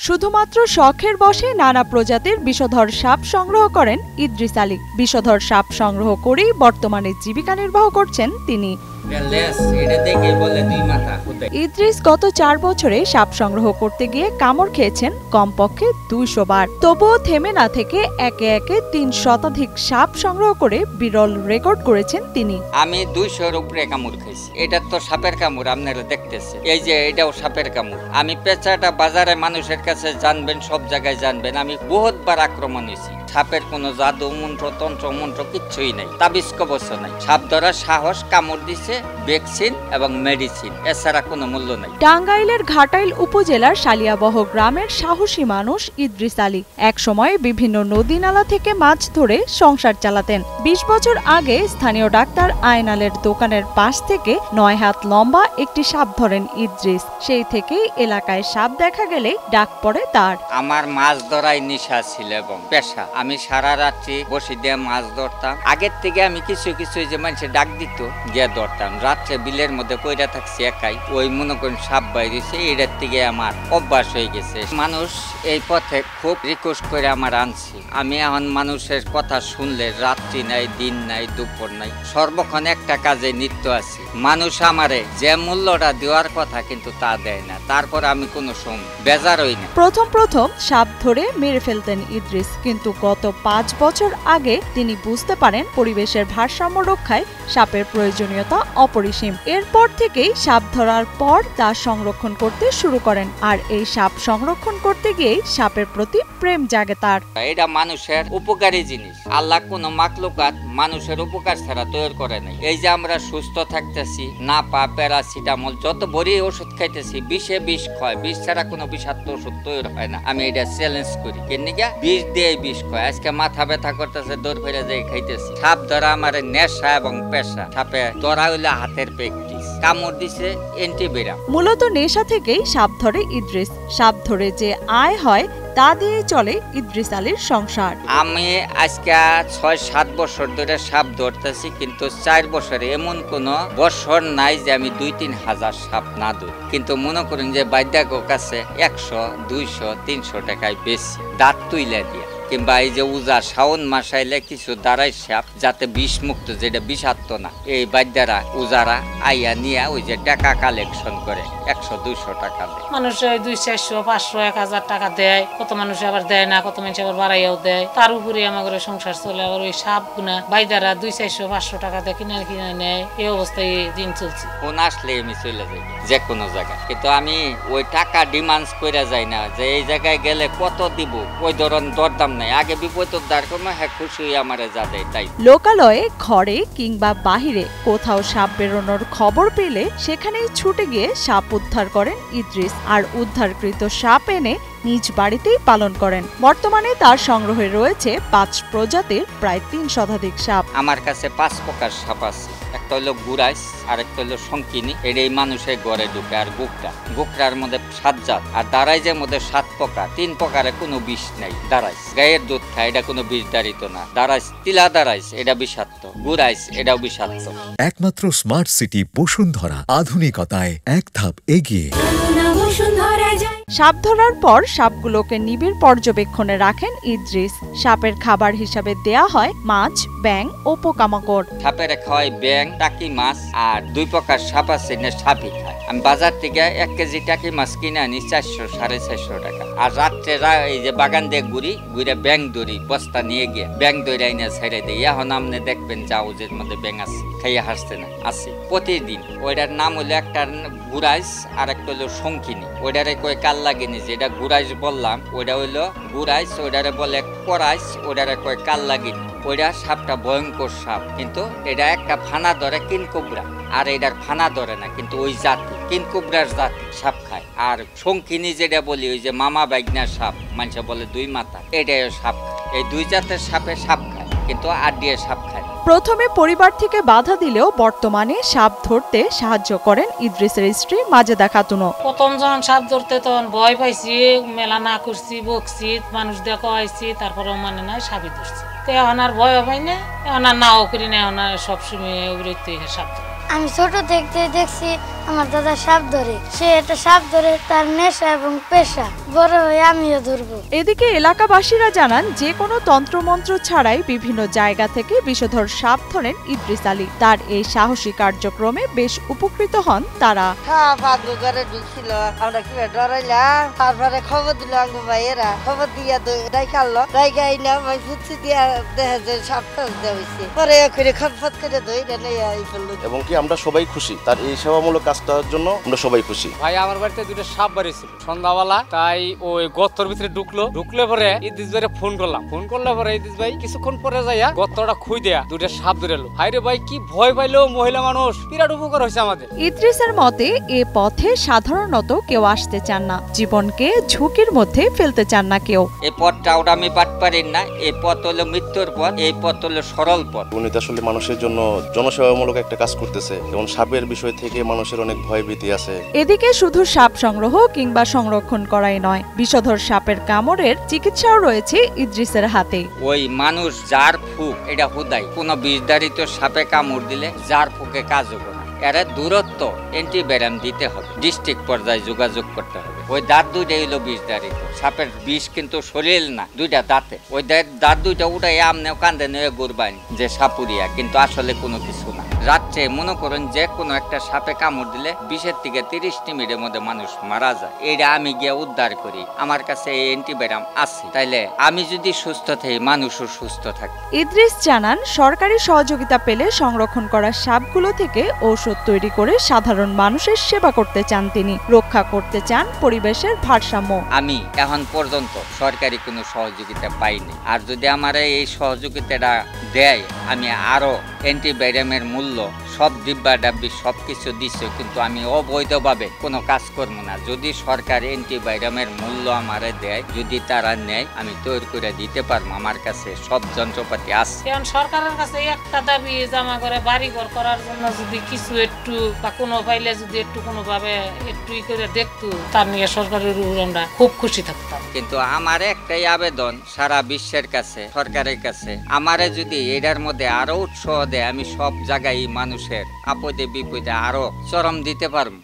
শুধুমাত্র শখের বশে নানা প্রজাতির বিষধর সাপ সংগ্রহ করেন ইদ্রিস আলী। বিষধর সাপ সংগ্রহ করেই বর্তমানে জীবিকা নির্বাহ করছেন তিনি। ইদ্রিস গত 4 বছরে সাপ সংগ্রহ করতে গিয়ে কামড় খেয়েছেন কমপক্ষে 200 বার। তবুও থেমে না থেকে একে একে 3 শতাধিক সাপ সংগ্রহ করে বিরল রেকর্ড করেছেন তিনি। আমি 200-এর উপরে কামড় খাইছি। এটা তো সাপের কামড়, আপনারা দেখতেছেন। এই যে এটাও সাপের কামড়। আমি পেঁচাটা বাজারে মানুষের কাছে জানবেন, সব জায়গায় জানবেন, আমি বহুতবার আক্রমণ হয়েছি। সাপের কোনো জাদু মন্ত্র তন্ত্র মন্ত্র কিচ্ছুই নাই, তাবিজ কবচ নাই। সাপ ধরার সাহস, কামড় দিছে ভ্যাকসিন এবং মেডিসিন, এছাড়া কোনো মূল্য নাই। টাঙ্গাইলের ঘাটাইল উপজেলার শালিয়াবহ গ্রামের সাহসী মানুষ ইদ্রিস আলী একসময় বিভিন্ন নদী নালা থেকে মাছ ধরে সংসার চালাতেন। 20 বছর আগে স্থানীয় ডাক্তার আয়নালের দোকানের পাশ থেকে 9 হাত লম্বা একটি সাপ ধরেন ইদ্রিস। সেই থেকেই এলাকায় সাপ দেখা গেলে ডাক পড়ে তার। আমার মাছ ধরাই নেশা ছিল এবং পেশা। আমি সারা রাত্রি বসে দিয়ে মাছ ধরতাম। আগের থেকে আমি কিছু কিছু যে মানুষের ডাক দিত গিয়ে ধরতাম। রাত্রে বিলের মধ্যে পইরা থাকছি একাই, ওই মনে করেন সাপ বাইরেছে, এটার থেকে আমার অভ্যাস হয়ে গেছে। মানুষ এই পথে খুব রিকোয়েস্ট করে আমার আনছি। আমি এখন মানুষের কথা শুনলে রাত্রি নাই, দিন নাই, দুপুর নাই, সর্বক্ষণ একটা কাজে নিত্য আছি। মানুষ আমারে যে মূল্যটা দেওয়ার কথা কিন্তু তা দেয় না, তারপর আমি কোনো সময় বেজার হই না। প্রথম সাপ ধরে মেরে ফেলতেন ইদ্রিস, কিন্তু গত 5 বছর আগে তিনি বুঝতে পারেন পরিবেশের ভারসাম্য রক্ষায় সাপের প্রয়োজনীয়তা অপরিসীম। এরপর থেকেই সাপ ধরার পর তা সংরক্ষণ করতে শুরু করেন, আর এই সাপ সংরক্ষণ করতে গিয়েই সাপের প্রতি প্রেম জাগে তার। এটা মানুষের উপকারী জিনিস। আল্লাহ কোনো মাখলুকাত মানুষের উপকার ছাড়া তৈরি করে নাই। এই যে আমরা সুস্থ থাকতেছি, না পা প্যারাসিটামল যত বড়ি ওষুধ খাইতেছি, বিষে বিষ খায়, বিষ ছাড়া কোনো বিষাক্ত ওষুধ তৈরি হয় না। আমি এটা চ্যালেঞ্জ করি, কেনিকা বিষ দিয়ে বিষ খায়। আজকে মাথা ব্যথা করতেছে, দৌড় ফেরে যাই খাইতেছি। সাপ ধরা আমার নেশা এবং পেশা। সাপে ধরা হইলে হাতের প্র্যাকটিস, কামড় দিছে অ্যান্টিভাইরাস। মূলত নেশা থেকেই সাপ ধরে ইদ্রিস। সাপ ধরে যে আয় হয় তা দিয়ে চলে ইদ্রিস আলীর সংসার। আমি আজকে 6-7 বছর ধরে সাপ ধরতেছি, কিন্তু 4 বছরে এমন কোন বছর নাই যে আমি 2-3 হাজার সাপ না ধরি। কিন্তু মনে করেন যে বাইদাগো কাছে 100, 200, 300 টাকায় বেশি দাঁত তুইলা দিয়া, কিংবা এই যে উজা শাওন মাস আইলে কিছু দাঁড়াই সাপ যাতে বিষ মুক্ত, যেটা বিষাক্ত না, এই বাদ্যারা উজারা আইয়া নিয়ে ওই যে টাকা কালেকশন করে 100-200 টাকা দেয়। মানুষ 200, 500, 1000 টাকা দেয়, কত মানুষ আবার দেয় না, কত মানুষ আবার বাড়াইয়াও দেয়। তার উপরে আমাদের সংসার চলে। আবার ওই সাপ গুনা বাইদারা 200, 500 টাকা দিয়ে কিনে নেয়। এই অবস্থায় দিন চলছে। ফোন আসলে আমি চলে যাই যে কোনো জায়গায়, কিন্তু আমি ওই টাকা ডিমান্ড করে যাই না যে এই জায়গায় গেলে কত দিব, ওই ধরনের দরদাম নাই। আগে বিপদের দাঁড় কমে হ্যাঁ খুশি আমারে যা দেয় তাই। লোকালয়ে, ঘরে কিংবা বাহিরে কোথাও সাপ বেরোনোর খবর পেলে সেখানেই ছুটে গিয়ে সাপ উদ্ধার করেন ইদ্রিস, আর উদ্ধারকৃত সাপ এনে নিজ বাড়িতেই পালন করেন। বর্তমানে তার সংগ্রহে রয়েছে 5 প্রজাতির প্রায় 3 শতাধিক সাপ। আমার কাছে 5 প্রকার সাপ আছে। একটা হলো গুরাইস, আর একটা হলো শঙ্কিনী, এটাই মানুষের ঘরে ঢুকে, আর গুকরার মধ্যে 7 জাত, আর দারাইজের মধ্যে 7 প্রকার। 3 প্রকারে কোনো বিষ নাই। দারাইস গায়ের দুধ খায়, এটা কোনো বিষ দাঁড়িত না। দারাইস তিলা দারাইস, এটা বিষাক্ত। গুরাইস এটাও বিষাক্ত। একমাত্র স্মার্ট সিটি বসুন্ধরা, আধুনিকতায় এক ধাপ এগিয়ে। সাপ ধরার পর সাপগুলোকে নিবিড় পর্যবেক্ষণে রাখেন ইদ্রিস। সাপের খাবার হিসাবে দেয়া হয় মাছ, ব্যাং ও পোকামাকড়। সাপের খাওয়াই ব্যাং, টাকি মাছ, আর 2 প্রকার সাপ আছে না সাপই খায়। আমি বাজার থেকে 1 কেজি টাকি মাছ কিনে আনি 400-450 টাকা। আর রাত্রে এই যে বাগান দিয়ে ঘুরে ব্যাং ধরি, বস্তা নিয়ে গিয়ে ব্যাং ধরে আইনা ছেড়ে দিই। এখন আপনি দেখবেন জাউজের মধ্যে ব্যাং আছে, খাইয়া হাসছে না, আছে প্রতিদিন। ওইটার নাম হলো একটা গুরাইস, আর একটা হলো শঙ্কিনী। ওইটারে কয় কাল লাগেনি, যেটা গুরাইস বললাম ওইটা হইলো গুরাইস, ওইটারে বলে কোরাইস, ওইটারে কয় কাল লাগেনি। ওইটা সাপটা ভয়ঙ্কর সাপ, কিন্তু এটা একটা ফানা ধরে কিনকুবরা, আর এটার ফানা ধরে না, কিন্তু ওই জাতি কিনকুবরার জাতি সাপ খায়। আর শঙ্কিনী যেটা বলি, ওই যে মামা বাইগনা সাপ, মানুষে বলে 2 মাথা, এটাই সাপ খায়। এই 2 জাতের সাপে সাপ খায়, কিন্তু আর দিয়ে সাপ খায়। প্রথমে পরিবার থেকে বাধা দিলেও বর্তমানে সাপ ধরতে সাহায্য করেন ইদ্রিসের স্ত্রী মাজেদা খাতুনও। প্রথম যখন সাপ ধরতে তখন ভয় পাইছি, মেলা না করছি, বকছি, মানুষ দেখা আইছি, তারপরেও মানে নাই সাপই ধরছি। তো এখন আর ভয় পাই না, এখন আর নাও করি না, এখন আর সবসময় সাপ ধরি। আমি ছোট দেখতে দেখছি আমার দাদা সাপ ধরে, সে এটা সাপ ধরে তার নেশা এবং পেশা, বড় হয়ে আমিও ধরবো। এদিকে এলাকাবাসীরা জানান যে কোনো তন্ত্রমন্ত্র ছাড়াই বিভিন্ন জায়গা থেকে বিষধর সাপ ধরেন ইদ্রিস আলী। তার এই সাহসী কার্যক্রমে বেশ উপকৃত হন তারা। ঘরে ঢুকছিল, আমরা কি ডরাইলাম, তারপরে খবর দিল আঙ্গু ভাইয়েরা, খবর দিয়া ডাইকালো, ডাইকাই না ফুটছি দিয়া দেখা যায় সাপ টাস দেওয়া হয়েছে, পরে করে খটফট করে ধরে নেই ফেললো। এবং কি আমরা সবাই খুশি, তার এই সেবামূলক কাজটার জন্য আমরা সবাই খুশি। ভাই আমার বাড়িতে দুটো সাপ বাড়িছিল সন্ধ্যাবেলা, তাই ওই গর্তর ভিতরে ঢুকলে পরে ইদ্রিস ভাইরে ফোন করলে পরে ইদ্রিস ভাই কিছুক্ষণ পরে যাইয়া গর্তটা খুই দেয়া দুটো সাপ ধরে এলো। হাইরে ভাই কি ভয় পাইলো, মহিলা মানুষ বিরাট উপকার হয়েছে আমাদের। ইদ্রিসের মতে এ পথে সাধারণত কেউ আসতে চান না, জীবনকে ঝুঁকির মধ্যে ফেলতে চান না কেউ। এই পথটা ওটা আমি পাঠ পারি না, এই পথ হলো মৃত্যুর পথ, এই পথ হলো সরল পথ। উনি তো আসলে মানুষের জন্য জনসেবামূলক একটা কাজ করতেছে, এবং সাপের বিষয় থেকে মানুষের অনেক ভয় ভীতি আছে। এদিকে শুধু সাপ সংগ্রহ কিংবা সংরক্ষণ করাই নয়, বিষধর সাপের কামড়ের চিকিৎসাও রয়েছে ইদ্রিসের হাতে। ওই মানুষ যার ফুক এটা হুদাই, কোনো বিষধারিত সাপে কামড় দিলে যার ফুকে কাজ হবে না, এর দূরত্ব অ্যান্টিবায়োটিক দিতে হবে, ডিস্ট্রিক্ট পর্যায়ে যোগাযোগ করতে হবে। ওই দাঁত দুইটাই হলো বিষধারিত, সাপের বিষ কিন্তু শরীর না, দুইটা দাঁতে, ওই দাঁত দুইটা উঠাই আমনেও কান্দে নিয়ে গুরবান যে সাপুরিয়া, কিন্তু আসলে কোনো কিছু না। রাত্রে মনে করেন যে কোনো একটা সাপে কামড় দিলে 20 থেকে 30 মিনিটের মধ্যে মানুষ মারা যায়। এটা আমি গিয়ে উদ্ধার করি, আমার কাছে এই অ্যান্টিবায়োটিক আছে, তাইলে আমি যদি সুস্থ থাকি মানুষও সুস্থ থাকে। ইদ্রিস জানান সরকারি সহযোগিতা পেলে সংরক্ষণ করা সাপগুলো থেকে ঔষধ তৈরি করে সাধারণ মানুষের সেবা করতে চান তিনি, রক্ষা করতে চান পরিবেশের ভারসাম্য। আমি এখন পর্যন্ত সরকারি কোনো সহযোগিতা পাইনি, আর যদি আমার এই সহযোগিতাটা দেয় আমি আরো অ্যান্টিবায়োটিকের মূল্য সব ডিব্বা ডাব্বি সবকিছু দিচ্ছে, কিন্তু আমি অবৈধভাবে কোনো কাজ করবো না। যদি সরকার অ্যান্টিবায়োটিকের মূল্য আমারে দেয়, যদি তারা নেয়, আমি তৈরি করে দিতে পারবো, আমার কাছে সব যন্ত্রপাতি আছে। এখন সরকারের কাছে একটা দাবি, জামা করে বাড়ি ঘর করার জন্য যদি কিছু একটু বা কোনো ফাইলে যদি একটু কোনোভাবে একটু করে দেখতো, তার নিয়ে সরকারের উপর আমরা খুব খুশি থাকতাম। কিন্তু আমার একটাই আবেদন সারা বিশ্বের কাছে, সরকারের কাছে, আমারে যদি এটার মধ্যে আরো উৎসাহ দেয়, আমি সব জায়গায় মানুষের আপদে বিপদে আরো চরম দিতে পারবো।